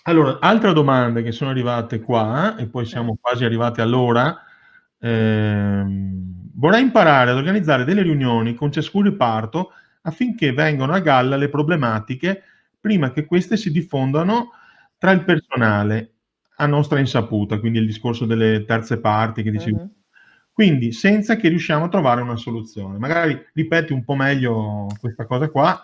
Allora, altre domande che sono arrivate qua, e poi Mh. siamo quasi arrivati all'ora. Vorrei imparare ad organizzare delle riunioni con ciascun reparto affinché vengano a galla le problematiche prima che queste si diffondano tra il Mh-mh. personale a nostra insaputa, quindi il discorso delle terze parti che dicevi. Mh-mh. Quindi senza che riusciamo a trovare una soluzione. Magari ripeti un po' meglio questa cosa qua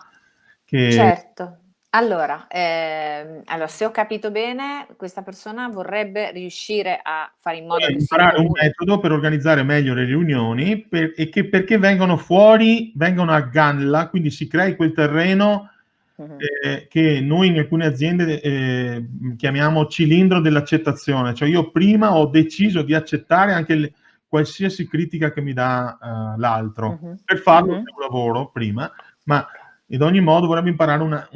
che Certo. Allora se ho capito bene, questa persona vorrebbe riuscire a fare in modo vorrei che si imparare un comu metodo per organizzare meglio le riunioni perché vengano a galla, quindi si crei quel terreno mh-mh. che noi in alcune aziende chiamiamo cilindro dell'accettazione, cioè io prima ho deciso di accettare anche qualsiasi critica che mi dà l'altro. Mh-mh. Per farlo Mh-mh. c'è un lavoro prima, ma ad ogni modo vorremmo imparare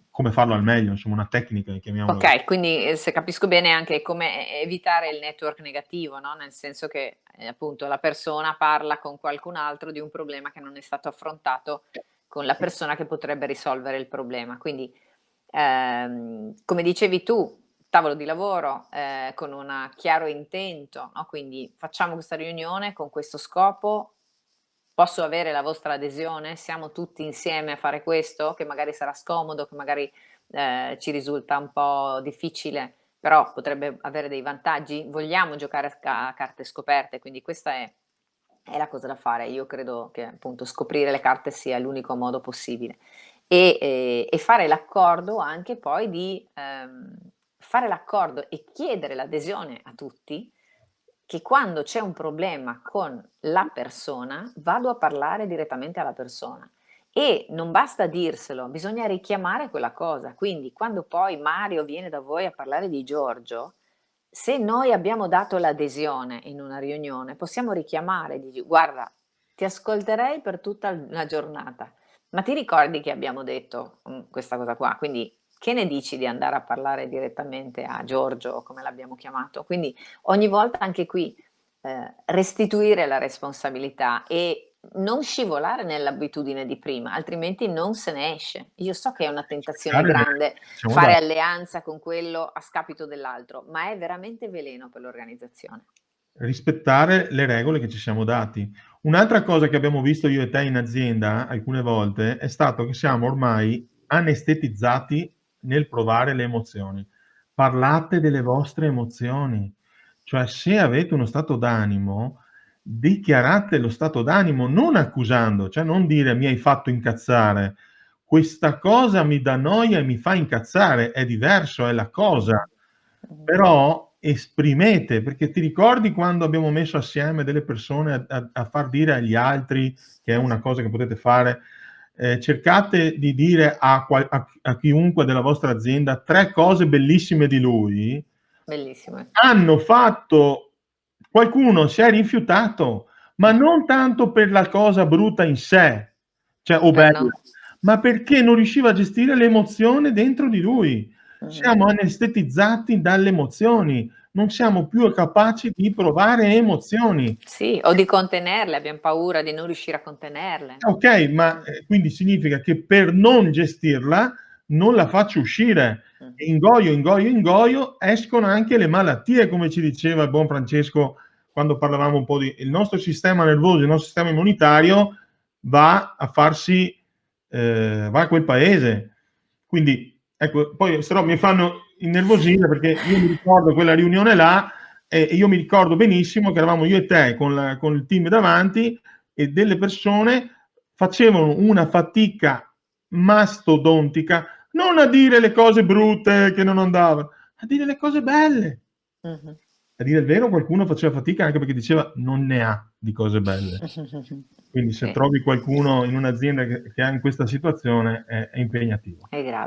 come farlo al meglio, insomma, una tecnica, chiamiamola così. Okay, quindi, se capisco bene anche come evitare il network negativo, no, nel senso che, appunto la persona parla con qualcun altro di un problema che non è stato affrontato con la persona che potrebbe risolvere il problema. Quindi, come dicevi tu, tavolo di lavoro, con una chiaro intento, no, quindi facciamo questa riunione con questo scopo, posso avere la vostra adesione? Siamo tutti insieme a fare questo? Che magari sarà scomodo, che magari, ci risulta un po' difficile, però potrebbe avere dei vantaggi? Vogliamo giocare a carte scoperte? Quindi questa è la cosa da fare. Io credo che appunto scoprire le carte sia l'unico modo possibile. E fare l'accordo anche poi di, fare l'accordo e chiedere l'adesione a tutti, che quando c'è un problema con la persona, vado a parlare direttamente alla persona. E non basta dirselo, bisogna richiamare quella cosa. Quindi quando poi Mario viene da voi a parlare di Giorgio, se noi abbiamo dato l'adesione in una riunione, possiamo richiamare, dici: "Guarda, ti ascolterei per tutta la giornata, ma ti ricordi che abbiamo detto, questa cosa qua? Quindi che ne dici di andare a parlare direttamente a Giorgio", o come l'abbiamo chiamato. Quindi ogni volta anche qui, restituire la responsabilità e non scivolare nell'abitudine di prima, altrimenti non se ne esce. Io so che è una tentazione Rispettare le regole grande che ci siamo fare dati. alleanza con quello a scapito dell'altro, ma è veramente veleno per l'organizzazione. Rispettare le regole che ci siamo dati. Un'altra cosa che abbiamo visto io e te in azienda alcune volte è stato che siamo ormai anestetizzati nel provare le emozioni. Parlate delle vostre emozioni, cioè se avete uno stato d'animo, dichiarate lo stato d'animo non accusando, cioè non dire mi hai fatto incazzare. Questa cosa mi dà noia e mi fa incazzare, è diverso, è la Mh-mh. cosa. Mh-mh. Però esprimete, perché ti ricordi quando abbiamo messo assieme delle persone a far dire agli altri, che è una cosa che potete fare, cercate di dire a chiunque della vostra azienda 3 cose bellissime di lui. Bellissimo. Hanno fatto Qualcuno si è rifiutato, ma Mh. non tanto per la cosa brutta in sé, cioè o bella, No. ma perché non riusciva a gestire l'emozione dentro di lui. Mh-mh. Siamo anestetizzati dalle emozioni, non siamo più capaci di provare emozioni. Sì, o di contenerle, abbiam paura di non riuscire a contenerle. Okay, ma, Mh. quindi significa che per non gestirla non la faccio uscire. Mh-mh. Ingoio, ingoio, ingoio, escono anche le malattie, come ci diceva il buon Francesco quando parlavamo un po' di il nostro sistema nervoso, il nostro sistema immunitario va a farsi va a quel paese. Quindi, ecco, poi se no mi fanno innervosire perché io mi ricordo quella riunione là e io mi ricordo benissimo che eravamo io e te con il team davanti e delle persone facevano una fatica mastodontica, non a dire le cose brutte che non andavano, a dire le cose belle. Mh-mh. A dire il vero qualcuno faceva fatica anche perché diceva: "Non ne ha di cose belle". Quindi se Sì, trovi qualcuno in un'azienda che è in questa situazione è impegnativo. è grave.